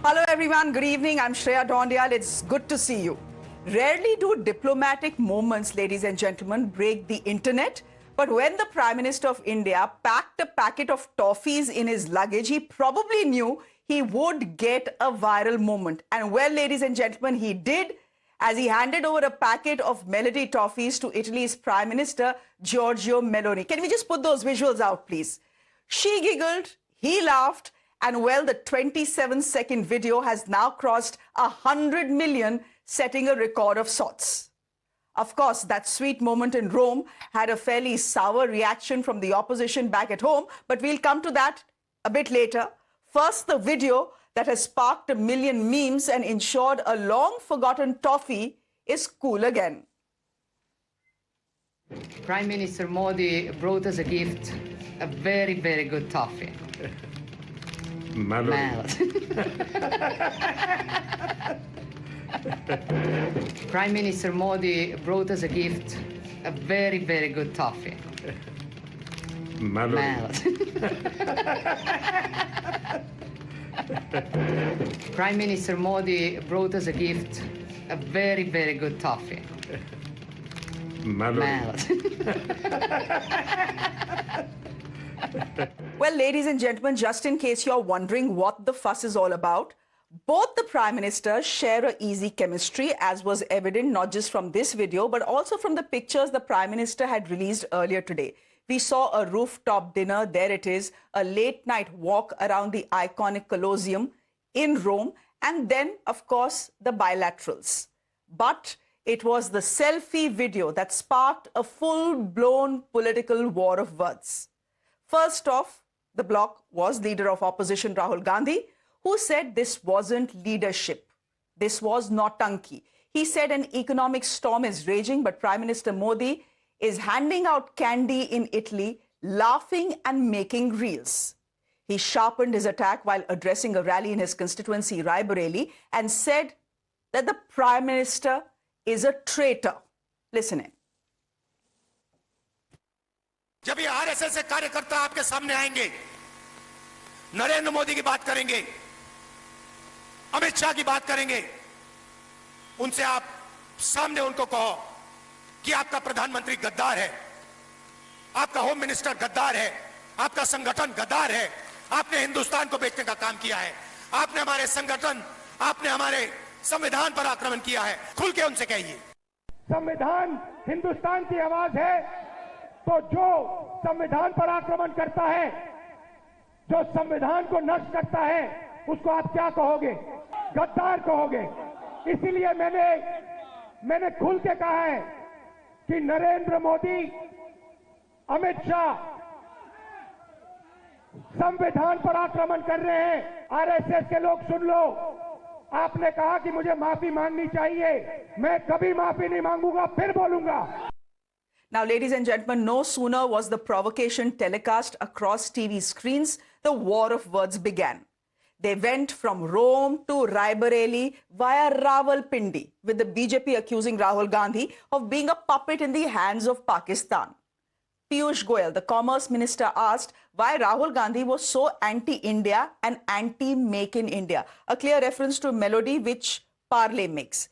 Hello everyone, good evening. I'm Shreya Dondial. It's good to see you. Rarely do diplomatic moments, ladies and gentlemen, break the internet. But when the Prime Minister of India packed a packet of toffees in his luggage, he probably knew he would get a viral moment. And well, ladies and gentlemen, he did, as he handed over a packet of Melo-Di toffees to Italy's Prime Minister, Giorgia Meloni. Can we just put those visuals out, please? She giggled, he laughed, and well, the 27-second video has now crossed 100 million, setting a record of sorts. Of course, that sweet moment in Rome had a fairly sour reaction from the opposition back at home, but we'll come to that a bit later. First, the video that has sparked a million memes and ensured a long-forgotten toffee is cool again. Prime Minister Modi brought us a gift, a very, very good toffee. Melodi. Prime Minister Modi brought us a gift, a very, very good toffee. Melodi. Prime Minister Modi brought us a gift, a very, very good toffee. Melodi. Well, ladies and gentlemen, just in case you're wondering what the fuss is all about, both the Prime Ministers share an easy chemistry, as was evident not just from this video, but also from the pictures the Prime Minister had released earlier today. We saw a rooftop dinner, there it is, a late-night walk around the iconic Colosseum in Rome, and then, of course, the bilaterals. But it was the selfie video that sparked a full-blown political war of words. First off, the bloc was leader of opposition Rahul Gandhi, who said this wasn't leadership. This was nautanki. He said an economic storm is raging, but Prime Minister Modi is handing out candy in Italy, laughing and making reels. He sharpened his attack while addressing a rally in his constituency, Raebareli, and said that the Prime Minister is a traitor. Listen in. जब ये RSS से कार्यकर्ता आपके सामने आएंगे, नरेंद्र मोदी की बात करेंगे, अमित शाह की बात करेंगे, उनसे आप सामने उनको कहो कि आपका प्रधानमंत्री गद्दार है, आपका होम मिनिस्टर गद्दार है, आपका संगठन गद्दार है, आपने हिंदुस्तान को बेचने का काम किया है, आपने हमारे संगठन, आपने हमारे संविधान पर आक्रमण किया है। खुल के उनसे कहिए। संविधान हिंदुस्तान की आवाज है, तो जो संविधान पर आक्रमण करता है, जो संविधान को नष्ट करता है, उसको आप क्या कहोगे? गद्दार कहोगे। इसीलिए मैंने खुल के कहा है कि नरेंद्र मोदी, अमित शाह संविधान पर आक्रमण कर रहे हैं। आरएसएस के लोग सुन लो, आपने कहा कि मुझे माफी मांगनी चाहिए, मैं कभी माफी नहीं मांगूंगा, फिर बोलूंगा। Now, ladies and gentlemen, no sooner was the provocation telecast across TV screens, the war of words began. They went from Rome to Raebareli via Rawalpindi, with the BJP accusing Rahul Gandhi of being a puppet in the hands of Pakistan. Piyush Goyal, the Commerce Minister, asked why Rahul Gandhi was so anti-India and anti-Make in India, a clear reference to Melo-Di, which Parle makes.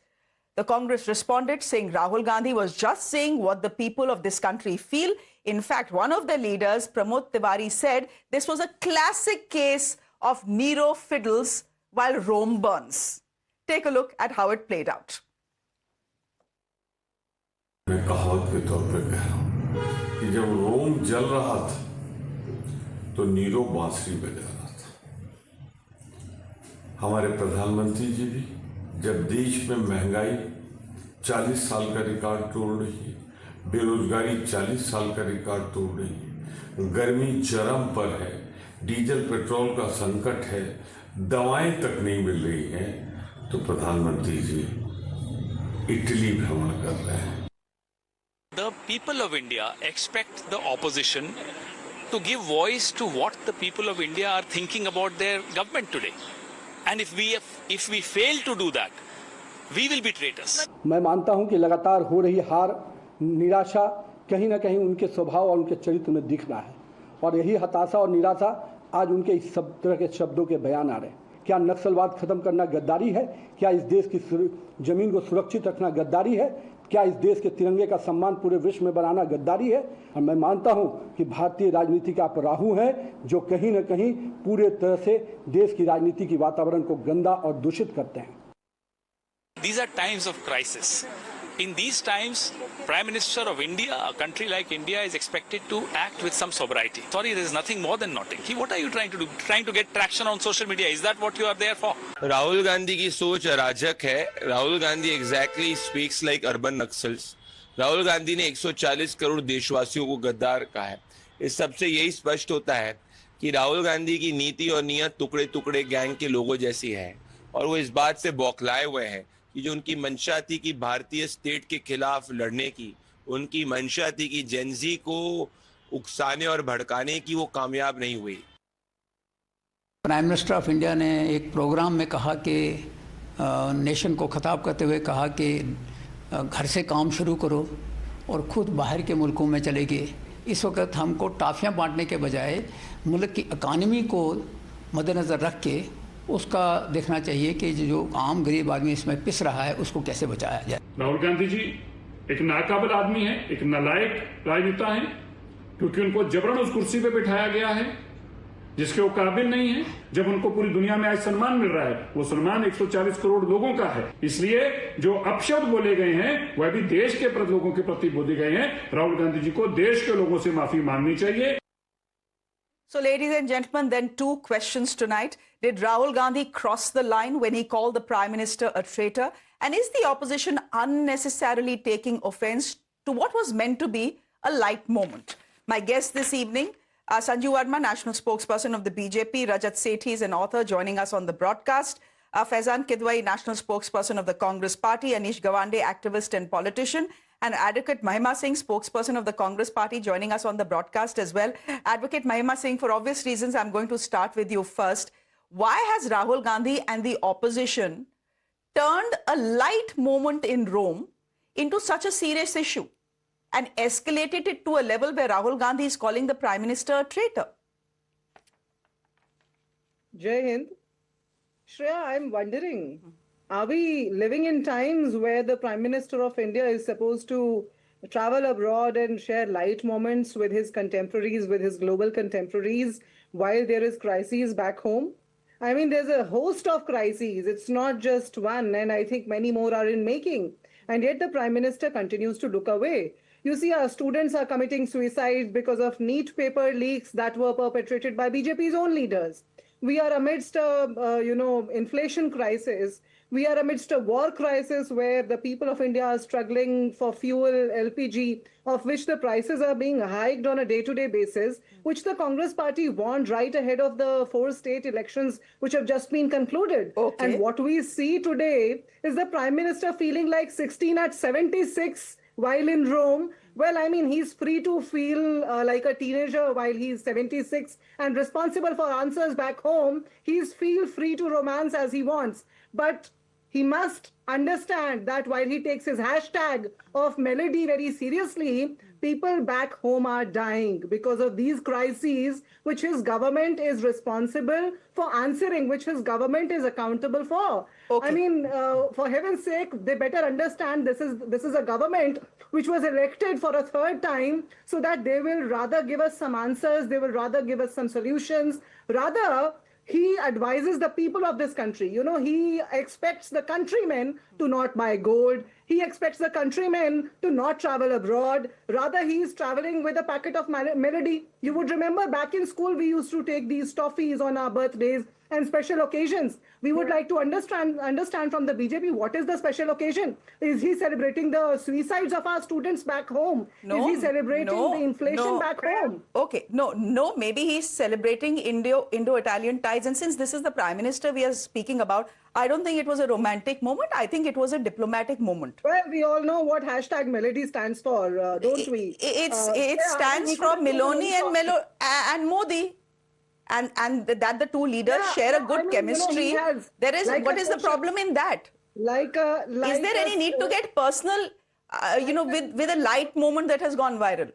The Congress responded, saying Rahul Gandhi was just saying what the people of this country feel. In fact, one of the leaders, Pramod Tiwari, said this was a classic case of Nero fiddles while Rome burns. Take a look at how it played out. मैं कहावत के तौर पे कह रहा हूँ कि जब रोम जल रहा था तो नीरो बांसुरी बजा रहा था। हमारे प्रधानमंत्री जी भी जब देश में महंगाई 40 साल का रिकॉर्ड तोड़ रही है, बेरोजगारी 40 साल का रिकॉर्ड तोड़ रही है, गर्मी चरम पर है, डीजल पेट्रोल का संकट है, दवाएं तक नहीं मिल रही हैं, तो प्रधानमंत्री जी इटली भ्रमण कर रहे हैं। The people of India expect the opposition to give voice to what the people of India are thinking about their government today. And if we fail to do that, we will be traitors. मैं मानता हूं कि लगातार हो रही हार, निराशा कहीं ना कहीं उनके स्वभाव और उनके चरित्र में दिख रहा है, और यही हताशा और निराशा आज उनके इस सब तरह के शब्दों के बयान आ रहे हैं। क्या नक्सलवाद खत्म करना गद्दारी है? क्या इस देश की जमीन को सुरक्षित रखना गद्दारी है? क्या इस देश के तिरंगे का सम्मान पूरे विश्व में बनाना गद्दारी है? और मैं मानता हूं कि भारतीय राजनीति का अपराहू है जो कहीं न कहीं पूरे तरह से देश की राजनीति की वातावरण को गंदा और दूषित करते हैं। These are times of crisis. In these times, Prime Minister of India, a country like India, is expected to act with some sobriety. Sorry, there is nothing more than nothing. What are you trying to do? Trying to get traction on social media? Is that what you are there for? Rahul Gandhi की सोच अराजक है. Rahul Gandhi exactly speaks like urban Naxals. Rahul Gandhi ने 140 करोड़ देशवासियों को गद्दार कहा है. इस सबसे यही स्पष्ट होता है कि राहुल गांधी की नीति और नियत टुकड़े टुकड़े गैंग के लोगों जैसी है और वो इस बात से बौखलाए हुए हैं कि जो उनकी मंशा थी कि भारतीय स्टेट के खिलाफ लड़ने की, उनकी मंशा थी कि जेनजी को उकसाने और भड़काने की, वो कामयाब नहीं हुई। प्राइम मिनिस्टर ऑफ इंडिया ने एक प्रोग्राम में कहा कि नेशन को खिताब करते हुए कहा कि घर से काम शुरू करो और खुद बाहर के मुल्कों में चले गए। इस वक्त हमको टॉफियाँ बांटने के बजाय मुल्क की इकानमी को मद्देनज़र रख के उसका देखना चाहिए कि जो आम गरीब आदमी इसमें पिस रहा है उसको कैसे बचाया जाए। राहुल गांधी जी एक नाकाबिल आदमी है, एक नालायक राजनेता है, क्योंकि उनको जबरन उस कुर्सी पे बिठाया गया है जिसके वो काबिल नहीं है। जब उनको पूरी दुनिया में आज सम्मान मिल रहा है, वो सम्मान 140 करोड़ लोगों का है। इसलिए जो अपशब्द बोले गए हैं वह भी देश के लोगों के प्रति बोले गए हैं। राहुल गांधी जी को देश के लोगों से माफी मांगनी चाहिए। So, ladies and gentlemen, then two questions tonight. Did Rahul Gandhi cross the line when he called the Prime Minister a traitor? And is the opposition unnecessarily taking offense to what was meant to be a light moment? My guest this evening, Sanju Verma, National Spokesperson of the BJP, Rajat Sethi is an author joining us on the broadcast, Faizan Kidwai, National Spokesperson of the Congress Party, Anish Gawande, activist and politician, and Advocate Mahima Singh, spokesperson of the Congress Party, joining us on the broadcast as well. Advocate Mahima Singh, for obvious reasons, I'm going to start with you first. Why has Rahul Gandhi and the opposition turned a light moment in Rome into such a serious issue and escalated it to a level where Rahul Gandhi is calling the Prime Minister a traitor? Jai Hind. Shreya, I'm wondering, are we living in times where the Prime Minister of India is supposed to travel abroad and share light moments with his contemporaries, with his global contemporaries, while there is crises back home? I mean, there's a host of crises. It's not just one, and I think many more are in making. And yet the Prime Minister continues to look away. You see, our students are committing suicide because of NEET paper leaks that were perpetrated by BJP's own leaders. We are amidst a, inflation crisis. We are amidst a war crisis where the people of India are struggling for fuel, LPG, of which the prices are being hiked on a day-to-day basis, which the Congress Party warned right ahead of the 4 state elections, which have just been concluded. Okay. And what we see today is the Prime Minister feeling like 16 at 76 while in Rome. Well, I mean, he's free to feel like a teenager while he's 76 and responsible for answers back home. He's feel free to romance as he wants. But he must understand that while he takes his hashtag of Melo-Di very seriously, people back home are dying because of these crises, which his government is responsible for answering, which his government is accountable for. Okay. I mean, for heaven's sake, they better understand this is a government which was elected for a 3rd time, so that they will rather give us some answers, they will rather give us some solutions, rather he advises the people of this country. He expects the countrymen to not buy gold. He expects the countrymen to not travel abroad. Rather, he is traveling with a packet of Melo-Di. You would remember back in school, we used to take these toffees on our birthdays and special occasions. We would like to understand from the BJP, what is the special occasion? Is he celebrating the suicides of our students back home? No, is he celebrating the inflation back home? Okay, no, maybe he's celebrating Indo-Italian ties. And since this is the Prime Minister we are speaking about, I don't think it was a romantic moment. I think it was a diplomatic moment. Well, we all know what hashtag Melody stands for, don't we? It stands for Meloni and Modi. And that the two leaders share a good chemistry. What is the problem in that? Is there any need to get personal, with a light moment that has gone viral?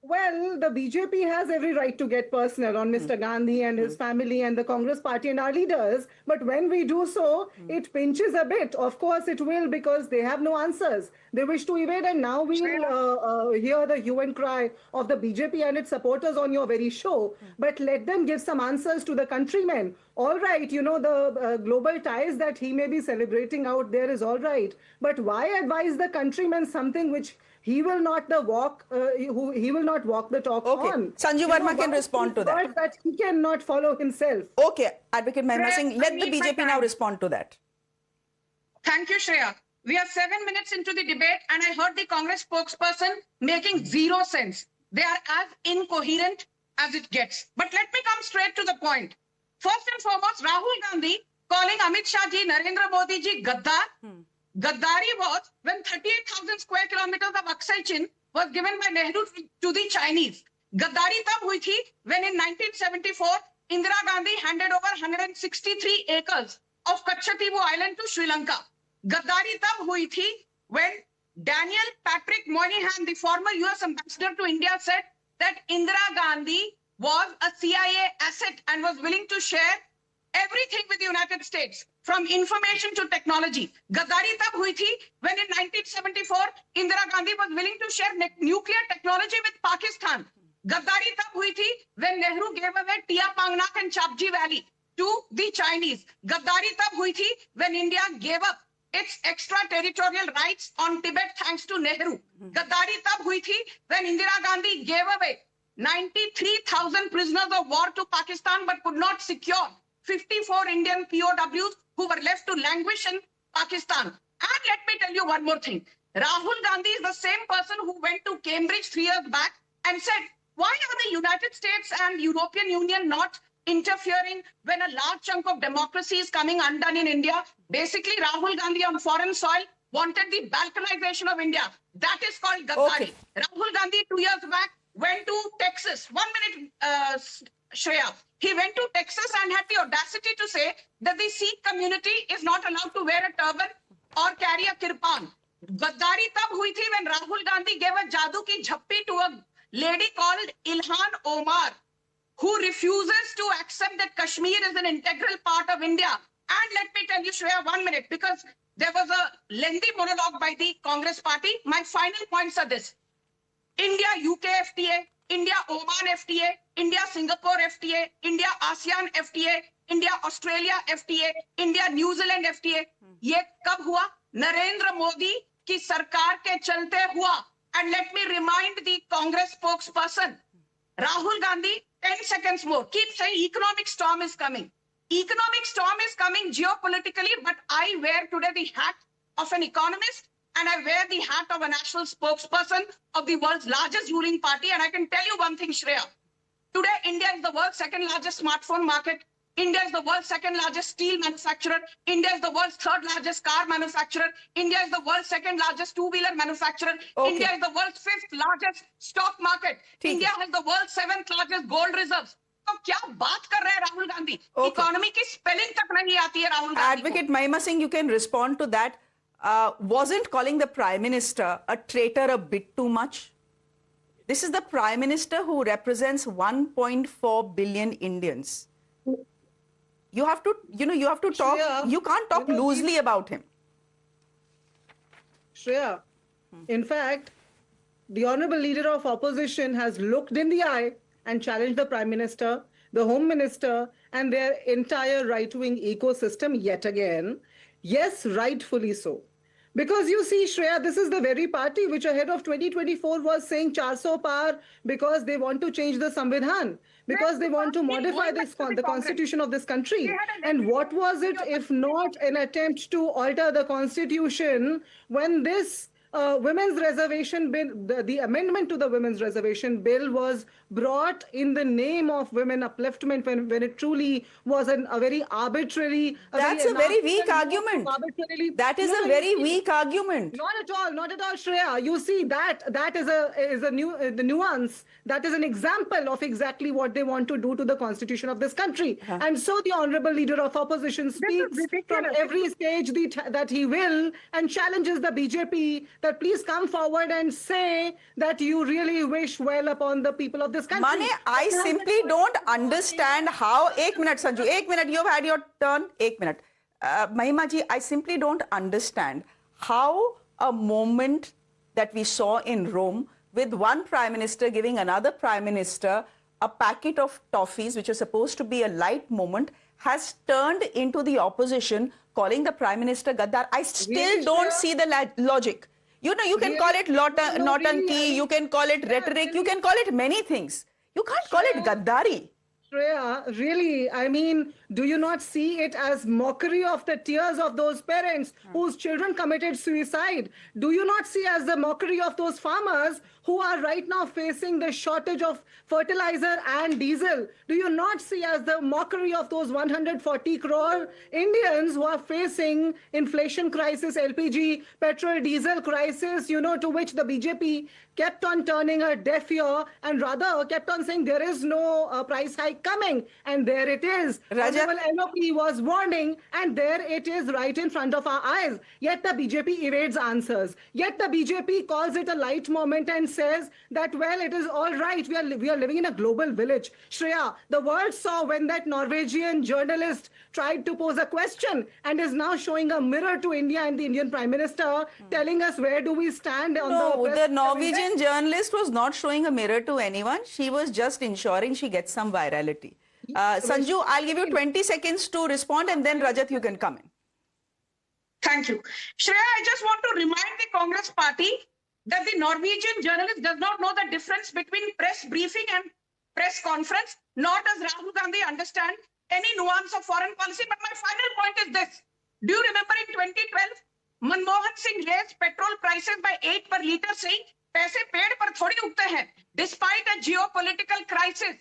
Well, the BJP has every right to get personal on Mr. Gandhi and his family and the Congress party and our leaders. But when we do so, it pinches a bit. Of course it will, because they have no answers. They wish to evade, and now we'll hear the hue and cry of the BJP and its supporters on your very show. But let them give some answers to the countrymen. All right, you know, the global ties that he may be celebrating out there is all right. But why advise the countrymen something which he will not walk the talk on? Sanju Verma can respond to that. That he cannot follow himself. Okay, Advocate Mahima Singh, let the BJP now respond to that. Thank you, Shreya. We are 7 minutes into the debate, and I heard the Congress spokesperson making zero sense. They are as incoherent as it gets. But let me come straight to the point. First and foremost, Rahul Gandhi calling Amit Shah ji, Narendra Modi ji, Gaddar. Gaddari was when 38,000 square kilometers of Aksai Chin was given by Nehru to the Chinese. Gaddari tab hui thi when in 1974, Indira Gandhi handed over 163 acres of Kachatibu Island to Sri Lanka. Gaddari tab hui thi when Daniel Patrick Moynihan, the former US ambassador to India, said that Indira Gandhi was a CIA asset and was willing to share everything with the United States, from information to technology. Gaddari tab hui thi when in 1974, Indira Gandhi was willing to share nuclear technology with Pakistan. Gaddari tab hui thi when Nehru gave away Tia Pangnak and Chapji Valley to the Chinese. Gaddari tab hui thi when India gave up its extraterritorial rights on Tibet thanks to Nehru. Gaddari tab hui thi when Indira Gandhi gave away 93,000 prisoners of war to Pakistan but could not secure 54 Indian POWs who were left to languish in Pakistan. And let me tell you one more thing. Rahul Gandhi is the same person who went to Cambridge 3 years back and said, why are the United States and European Union not interfering when a large chunk of democracy is coming undone in India? Basically, Rahul Gandhi on foreign soil wanted the balkanization of India. That is called Gaddari. Rahul Gandhi 2 years back went to Texas. 1 minute, Shreya. He went to Texas and had the audacity to say that the Sikh community is not allowed to wear a turban or carry a kirpan. Gaddari tab hui thi when Rahul Gandhi gave a jadoo ki jhappi to a lady called Ilhan Omar, who refuses to accept that Kashmir is an integral part of India. And let me tell you, Shreya, 1 minute, because there was a lengthy monologue by the Congress party. My final points are this. India-UK FTA, India-Oman FTA, India-Singapore FTA, India-ASEAN FTA, India-Australia FTA, India-New Zealand FTA. ये कब हुआ? नरेंद्र मोदी की सरकार के चलते हुआ. And let me remind the Congress spokesperson, Rahul Gandhi, 10 seconds more, keep saying economic storm is coming. Economic storm is coming geopolitically, but I wear today the hat of an economist and I wear the hat of a national spokesperson of the world's largest ruling party. And I can tell you one thing, Shreya. Today, India is the world's second largest smartphone market. India is the world's second largest steel manufacturer. India is the world's third largest car manufacturer. India is the world's second largest two-wheeler manufacturer. India is the world's fifth largest stock market. India has the world's seventh largest gold reserves. तो क्या बात कर रहे हैं Rahul Gandhi? Economy की spelling तक नहीं आती है राहुल गांधी को. Advocate Mahima Singh, you can respond to that. Wasn't calling the Prime Minister a traitor a bit too much? This is the Prime Minister who represents 1.4 billion Indians. You have to, you have to talk, Shreya, you can't talk loosely about him. Shreya, in fact, the Honorable Leader of Opposition has looked in the eye and challenged the Prime Minister, the Home Minister, and their entire right-wing ecosystem yet again. Yes, rightfully so. Because you see, Shreya, this is the very party which ahead of 2024 was saying 400 par because they want to change the Samvidhan, because they want to modify the constitution of this country. And what was it if not an attempt to alter the constitution when this women's reservation bill, the amendment to the women's reservation bill was brought in the name of women upliftment when it truly was a very arbitrary... That's a very weak argument. That is a very weak argument. Not at all, Shreya. You see, that is the nuance. That is an example of exactly what they want to do to the constitution of this country. And so the Honorable Leader of Opposition speaks from every stage that he will and challenges the BJP that please come forward and say that you really wish well upon the people of this country. Mane, I simply don't understand how. Ek minute, Sanju. Ek minute. You've had your turn. Ek minute. Mahima ji, I simply don't understand how a moment that we saw in Rome with one prime minister giving another prime minister a packet of toffees, which was supposed to be a light moment, has turned into the opposition calling the prime minister Gaddar. I still don't see the logic. You know, you can call it Nautanki, you can call it rhetoric, you can call it many things. You can't call it Gaddari. Shreya, really, I mean, do you not see it as mockery of the tears of those parents whose children committed suicide? Do you not see as the mockery of those farmers who are right now facing the shortage of fertilizer and diesel? Do you not see as the mockery of those 140 crore Indians who are facing inflation crisis, LPG, petrol, diesel crisis, you know, to which the BJP kept on turning a deaf ear and rather kept on saying there is no price hike coming, and there it is. Honorable LOP was warning, and there it is right in front of our eyes. Yet the BJP evades answers. Yet the BJP calls it a light moment and says that, well, it is all right. We are living in a global village. Shreya, the world saw when that Norwegian journalist tried to pose a question and is now showing a mirror to India and the Indian Prime Minister, telling us where do we stand on the Norwegian journalist was not showing a mirror to anyone. She was just ensuring she gets some virality. Sanju, I'll give you 20 seconds to respond, and then Rajat, you can come in. Thank you. Shreya, I just want to remind the Congress party that the Norwegian journalist does not know the difference between press briefing and press conference, nor does Rahul Gandhi understand any nuance of foreign policy. But my final point is this. Do you remember in 2012, Manmohan Singh raised petrol prices by 8 per litre, saying, "Paise ped par thodi ugte hain." Despite a geopolitical crisis,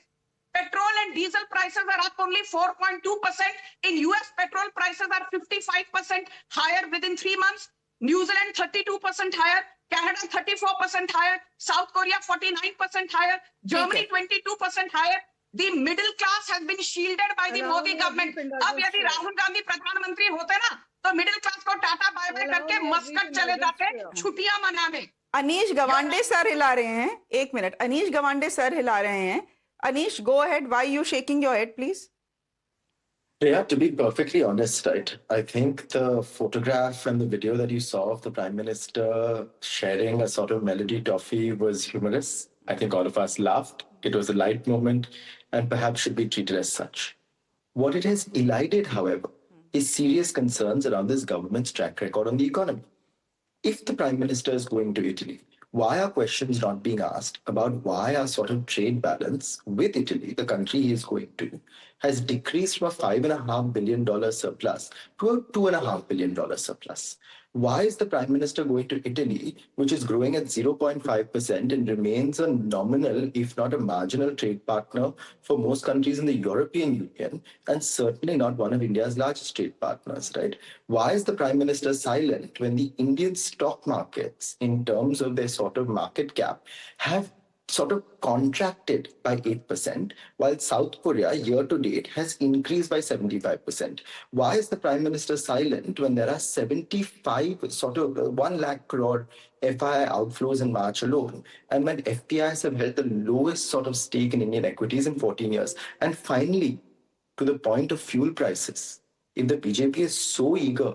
petrol and diesel prices are up only 4.2%. In US, petrol prices are 55% higher within 3 months. New Zealand, 32% higher. Canada, 34% higher. South Korea, 49% higher. Germany, 22% higher. The middle class has been shielded by the Modi government. अब यदि राहुल गांधी प्रधानमंत्री होते ना, तो middle class को tata bye bye करके Muscat चले जाते, छुट्टियां मनाने. अनीश गवांडे सर हिला रहे हैं. एक मिनट. अनीश गवांडे सर हिला रहे हैं. Anish, go ahead. Why are you shaking your head, please? Yeah, to be perfectly honest, right, I think the photograph and the video that you saw of the Prime Minister sharing a sort of Melo-Di toffee was humorous. I think all of us laughed. It was a light moment and perhaps should be treated as such. What it has elided, however, is serious concerns around this government's track record on the economy. If the Prime Minister is going to Italy, why are questions not being asked about why our sort of trade balance with Italy, the country he is going to, has decreased from a $5.5 billion surplus to a $2.5 billion surplus? Why is the Prime Minister going to Italy, which is growing at 0.5% and remains a nominal, if not a marginal trade partner for most countries in the European Union, and certainly not one of India's largest trade partners, right? Why is the Prime Minister silent when the Indian stock markets, in terms of their sort of market cap, have sort of contracted by 8%, while South Korea year to date has increased by 75%. Why is the Prime Minister silent when there are 75 sort of 1 lakh crore FII outflows in March alone, and when FPIs have held the lowest sort of stake in Indian equities in 14 years? And finally, to the point of fuel prices, if the BJP is so eager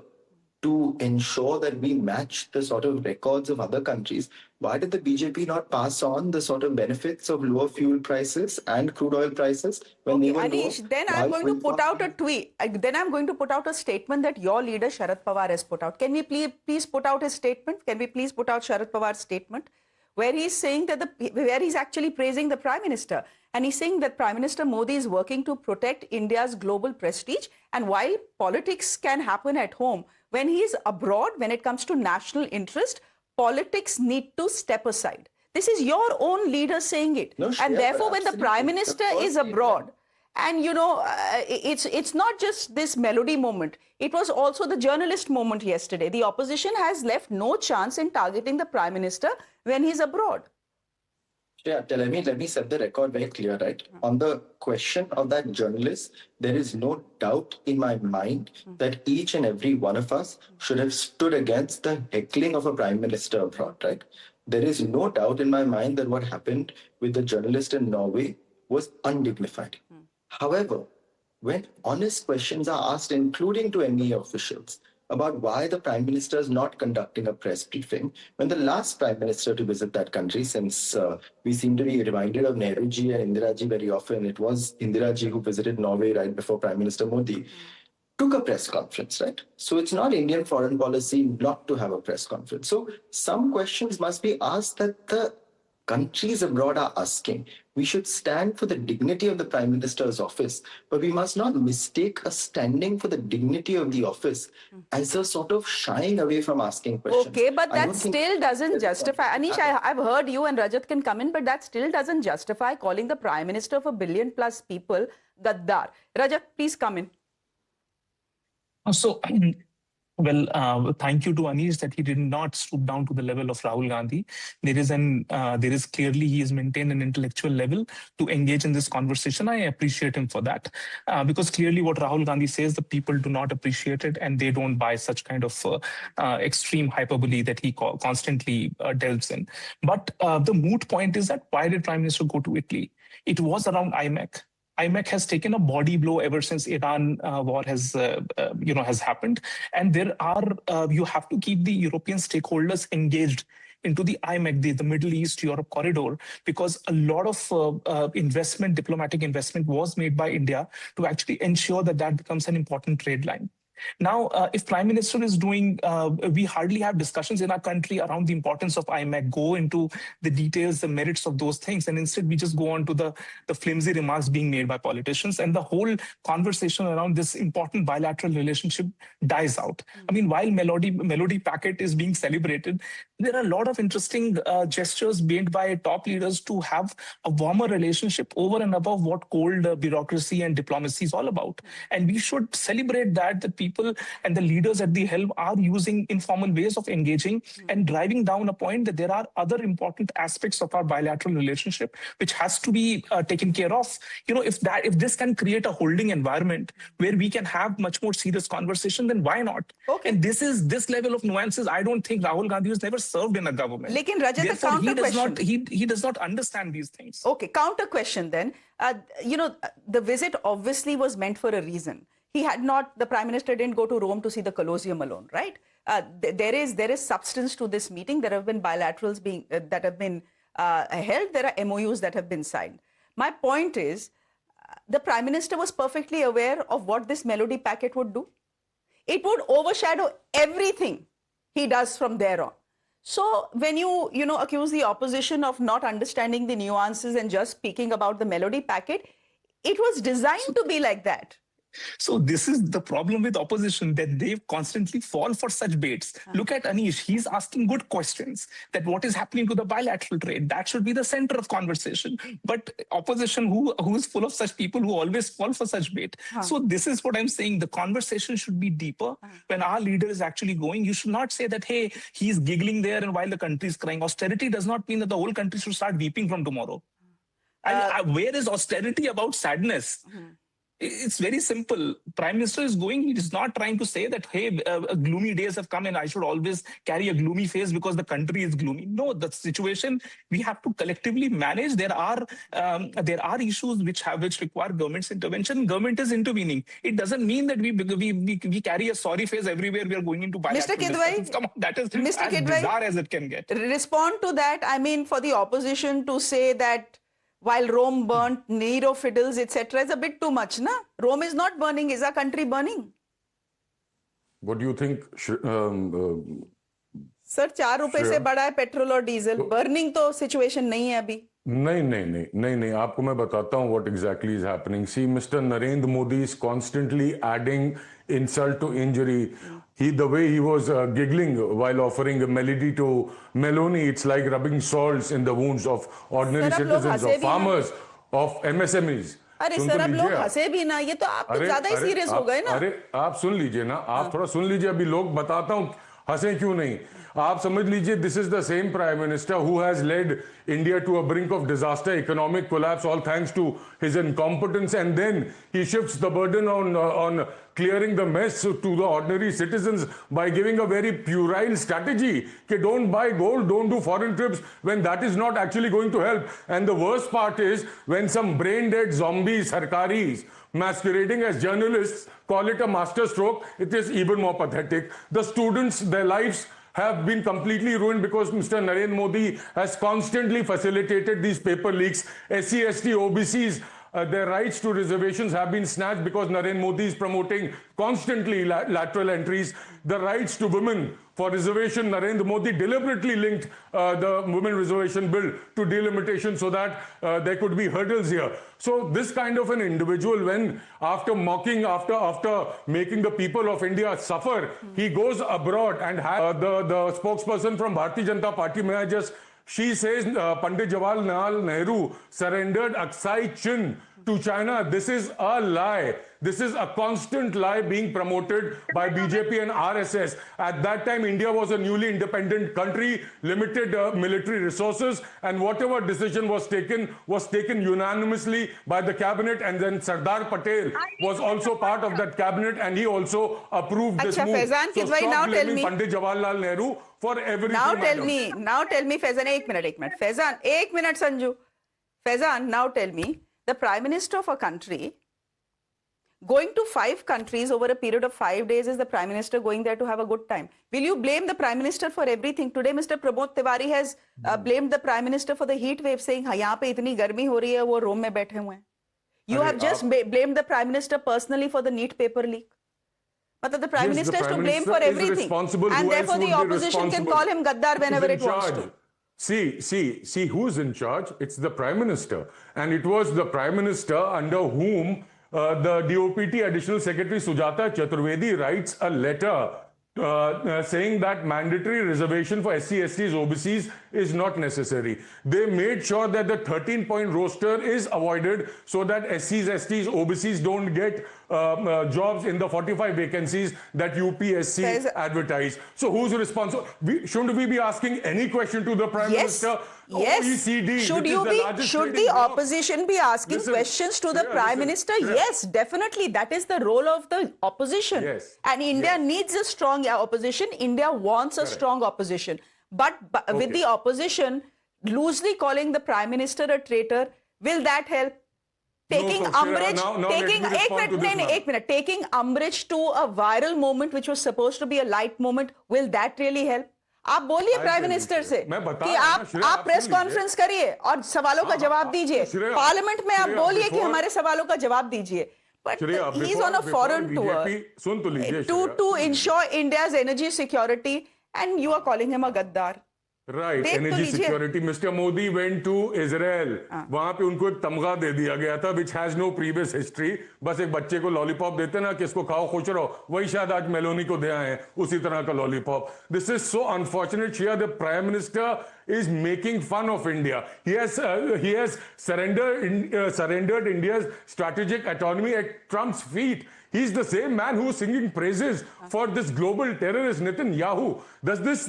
to ensure that we match the sort of records of other countries, why did the BJP not pass on the sort of benefits of lower fuel prices and crude oil prices when they were Anish, low? then I'm going to put out a tweet. Then I'm going to put out a statement that your leader Sharad Pawar has put out. Can we please put out his statement? Can we please put out Sharad Pawar's statement where he's saying that where he's actually praising the Prime Minister, and he's saying that Prime Minister Modi is working to protect India's global prestige, and while politics can happen at home, when he is abroad, when it comes to national interest, politics need to step aside. This is your own leader saying it. No, and therefore, when the absolutely. Prime Minister is abroad, and you know, it's not just this Melo-Di moment. It was also the journalist moment yesterday. The opposition has left no chance in targeting the Prime Minister when he's abroad. Yeah, let me set the record very clear, right? On the question of that journalist, there is no doubt in my mind that each and every one of us should have stood against the heckling of a prime minister abroad, right? There is no doubt in my mind that what happened with the journalist in Norway was undignified. However, when honest questions are asked, including to NEA officials, about why the Prime Minister is not conducting a press briefing, when the last Prime Minister to visit that country, since we seem to be reminded of Nehru-ji and Indira-ji very often, it was Indira-ji who visited Norway right before Prime Minister Modi, took a press conference, right? So it's not Indian foreign policy not to have a press conference. So some questions must be asked that the countries abroad are asking. We should stand for the dignity of the Prime Minister's office, but we must not mistake a standing for the dignity of the office as a sort of shying away from asking questions. Okay, but that still doesn't justify. Anish, I've heard you and Rajat can come in, but that still doesn't justify calling the Prime Minister of a billion plus people Gaddar. Rajat, please come in. So, well, thank you to Anish that he did not stoop down to the level of Rahul Gandhi. There is clearly he has maintained an intellectual level to engage in this conversation. I appreciate him for that because clearly what Rahul Gandhi says, the people do not appreciate it and they don't buy such kind of extreme hyperbole that he constantly delves in. But the moot point is that why did Prime Minister go to Italy? It was around I.M.A.C. I.M.A.C. has taken a body blow ever since Iran war has happened, and there are you have to keep the European stakeholders engaged into the I.M.A.C., the Middle East Europe corridor, because a lot of diplomatic investment was made by India to actually ensure that that becomes an important trade line. Now, if Prime Minister is doing, we hardly have discussions in our country around the importance of I.M.A.C., go into the details, the merits of those things, and instead we just go on to the flimsy remarks being made by politicians, and the whole conversation around this important bilateral relationship dies out. I mean, while Melo-Di packet is being celebrated, there are a lot of interesting gestures made by top leaders to have a warmer relationship over and above what cold bureaucracy and diplomacy is all about. And we should celebrate that people and the leaders at the helm are using informal ways of engaging and driving down a point that there are other important aspects of our bilateral relationship which has to be taken care of. You know, if this can create a holding environment where we can have much more serious conversation, then why not? Okay. And this level of nuances, I don't think Rahul Gandhi has never served in a government. Lekin Rajat, therefore, he does not understand these things. Okay, counter question then. The visit obviously was meant for a reason. The Prime Minister didn't go to Rome to see the Colosseum alone, right? There is substance to this meeting. There have been bilaterals that have been held. There are MOUs that have been signed. My point is, the Prime Minister was perfectly aware of what this Melo-Di packet would do. It would overshadow everything he does from there on. So when you accuse the opposition of not understanding the nuances and just speaking about the Melo-Di packet, it was designed to be like that. So this is the problem with opposition, that they constantly fall for such baits. Look at Anish, he's asking good questions, that what is happening to the bilateral trade, that should be the center of conversation. But opposition who is full of such people who always fall for such bait. So this is what I'm saying, the conversation should be deeper. When our leader is actually going, you should not say that, hey, he's giggling there and while the country is crying. Austerity does not mean that the whole country should start weeping from tomorrow. Where is austerity about sadness? It's very simple. Prime Minister is going, he is not trying to say that, hey, gloomy days have come and I should always carry a gloomy face because the country is gloomy. No, the situation we have to collectively manage. There are issues which require government's intervention. Government is intervening. It doesn't mean that we carry a sorry face everywhere we are going into bilateral discussions. Come on, that is as bizarre as it can get. Respond to that. I mean, for the opposition to say that while Rome burnt, Nero fiddles, etc. is a bit too much, na? Rome is not burning, is our country burning? What do you think? Sir, 4 रुपए से बड़ा है petrol और diesel. Burning तो situation नहीं है अभी. नहीं. आपको मैं बताता हूँ what exactly is happening. See, Mr. Narendra Modi is constantly adding insult to injury. The way he was giggling while offering a melody to Meloni, it's like rubbing salts in the wounds of ordinary citizens, of farmers, of MSMEs. अरे sir, अब लोग हंसे भी ना, ये तो आप तो ज्यादा ही सीरियस हो गए ना. अरे आप सुन लीजिए ना, आप थोड़ा सुन लीजिए. अभी लोग बताता हूँ, हंसें क्यों नहीं? आप समझ लीजिए, this is the same Prime Minister who has led India to a brink of disaster, economic collapse, all thanks to his incompetence, and then he shifts the burden on clearing the mess to the ordinary citizens by giving a very puerile strategy. Okay, don't buy gold, don't do foreign trips, when that is not actually going to help. And the worst part is when some brain-dead zombies, sarkaris, masquerading as journalists, call it a masterstroke. It is even more pathetic. The students, their lives have been completely ruined because Mr. Narendra Modi has constantly facilitated these paper leaks. SC, ST, OBCs, their rights to reservations have been snatched because Narendra Modi is promoting constantly lateral entries. The rights to women for reservation, Narendra Modi deliberately linked the women reservation bill to delimitation so that there could be hurdles here. So this kind of an individual, when after mocking, after making the people of India suffer, he goes abroad and has the spokesperson from Bharatiya Janata Party, may I just, she says Pandit Jawaharlal Nehru surrendered Aksai Chin to China. This is a lie. This is a constant lie being promoted by BJP and RSS. At that time, India was a newly independent country, limited military resources, and whatever decision was taken unanimously by the cabinet, and then Sardar Patel was also part of that cabinet, and he also approved this move. Faizan, so stop now tell blaming me. Pandit Jawaharlal Nehru for everything. Now tell me, Faizan, एक minute. Faizan, एक minute, Sanju. Faizan, now tell me, the Prime Minister of a country going to 5 countries over a period of 5 days, is the Prime Minister going there to have a good time? Will you blame the Prime Minister for everything? Today, Mr. Pramod Tiwari has blamed the Prime Minister for the heat wave, saying, यहाँ पे इतनी गर्मी हो रही है, वो रोम में बैठे हुए हैं. You have just blamed the Prime Minister personally for the NEET paper leak. But the Prime Minister is to blame for everything. And therefore, the opposition can call him Gaddar whenever it wants to. See, who's in charge? It's the Prime Minister. And it was the Prime Minister under whom the DOPT Additional Secretary Sujata Chaturvedi writes a letter saying that mandatory reservation for SC, STs, OBCs is not necessary. They made sure that the 13-point roster is avoided so that SCs, STs, OBCs don't get jobs in the 45 vacancies that UPSC advertised. So who's responsible? Shouldn't we be asking any question to the Prime Minister? Yes. OECD, should the opposition be asking questions to the Prime Minister? Yes, definitely. That is the role of the opposition. Yes. And India needs a strong opposition. India wants a strong opposition. But with the opposition loosely calling the Prime Minister a traitor, will that help? Taking umbrage, taking umbrage to a viral moment which was supposed to be a light moment, will that really help? आप बोलिए prime minister से कि आप press conference करिए और सवालों का जवाब दीजिए, पार्लियामेंट में आप बोलिए कि हमारे सवालों का जवाब दीजिए. But he is on a foreign tour to ensure India's energy security, and you are calling him a gaddar. Right, energy security. Mr. Modi went to Israel. वहां पे उनको एक तमगा दे दिया गया था, which has no previous history. बस एक बच्चे को लॉलीपॉप देते ना कि इसको खाओ खुश रहो, वही शायद आज मेलोनी को दे आए हैं उसी तरह का lollipop. This is so unfortunate. Shia, the Prime Minister is making fun of India. He has surrendered India's strategic autonomy at Trump's feet. He's the same man who's singing praises for this global terrorist Netanyahu. Does this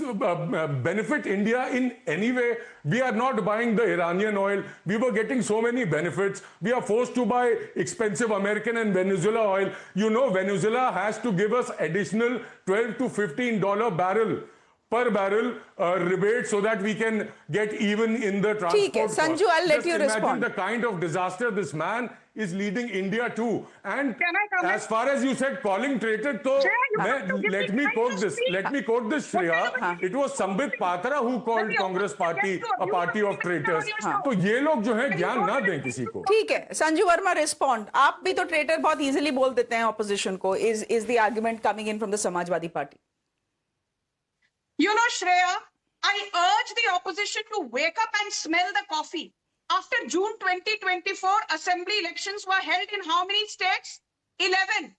benefit India in any way? We are not buying the Iranian oil. We were getting so many benefits. We are forced to buy expensive American and Venezuela oil. You know, Venezuela has to give us additional $12 to $15 per barrel rebate so that we can get even in the transport cost. Sanju, I'll let you respond. Imagine the kind of disaster this man is leading India to. And as far as you said, calling traitor, let me quote this, Shreya. It was Sambit Patra who called Congress Party a party of traitors. तो ये लोग जो हैं ज्ञान ना दें किसी को. ठीक है, संजू वर्मा respond. आप भी तो traitor बहुत easily बोल देते हैं opposition को. Is the argument coming in from the Samajwadi Party? You know, Shreya, I urge the opposition to wake up and smell the coffee. After June 2024, assembly elections were held in how many states? 11.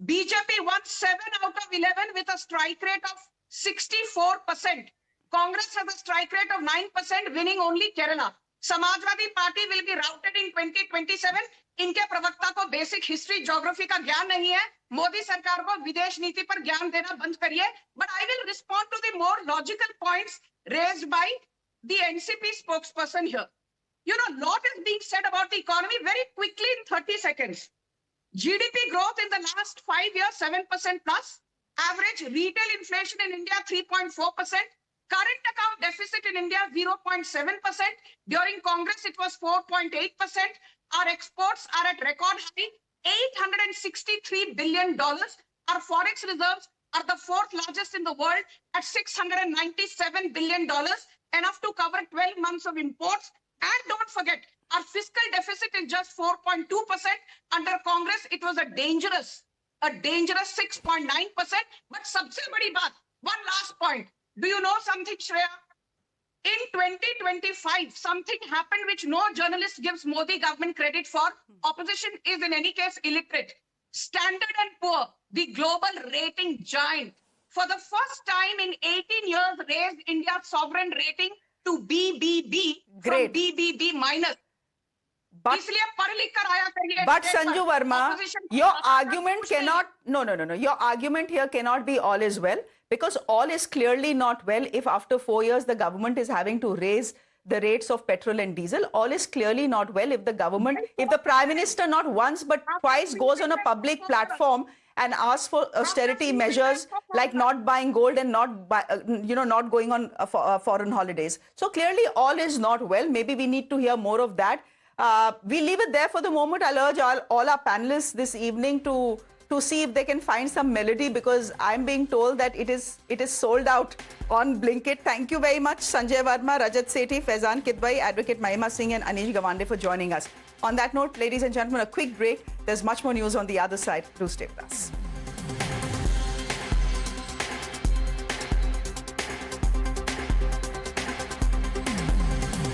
BJP won 7 out of 11 with a strike rate of 64%. Congress has a strike rate of 9%, winning only Kerala. Samajwadi Party will be routed in 2027. इनके प्रवक्ता को basic history geography का ज्ञान नहीं है. मोदी सरकार को विदेश नीति पर ज्ञान देना बंद करिए. But I will respond to the more logical points raised by the NCP spokesperson here. You know, lot is being said about the economy very quickly in 30 seconds. GDP growth in the last 5 years, 7% plus. Average retail inflation in India, 3.4%. Current account deficit in India, 0.7%. During Congress, it was 4.8%. Our exports are at record high, $863 billion. Our forex reserves are the fourth largest in the world at $697 billion, enough to cover 12 months of imports. And don't forget, our fiscal deficit is just 4.2%. Under Congress, it was a dangerous 6.9%. But sabse badi baat, one last point. Do you know something, Shreya? In 2025, something happened which no journalist gives Modi government credit for. Opposition is in any case illiterate. Standard & Poor, the global rating giant, for the first time in 18 years raised India's sovereign rating to BBB from BBB minus. But Sanju Verma, your argument cannot, no. Your argument here cannot be all is well, because all is clearly not well if after 4 years the government is having to raise the rates of petrol and diesel. All is clearly not well if the government, if the Prime Minister not once but twice goes on a public platform and asks for austerity measures like not buying gold and not going on foreign holidays. So clearly all is not well. Maybe we need to hear more of that. We leave it there for the moment. I'll urge all our panelists this evening to see if they can find some melody, because I'm being told that it is sold out on Blinkit. Thank you very much, Sanjay Verma, Rajat Sethi, Faizan Kidwai, Advocate Mahima Singh and Anish Gawande for joining us. On that note, ladies and gentlemen, a quick break. There's much more news on the other side. Do stay with us.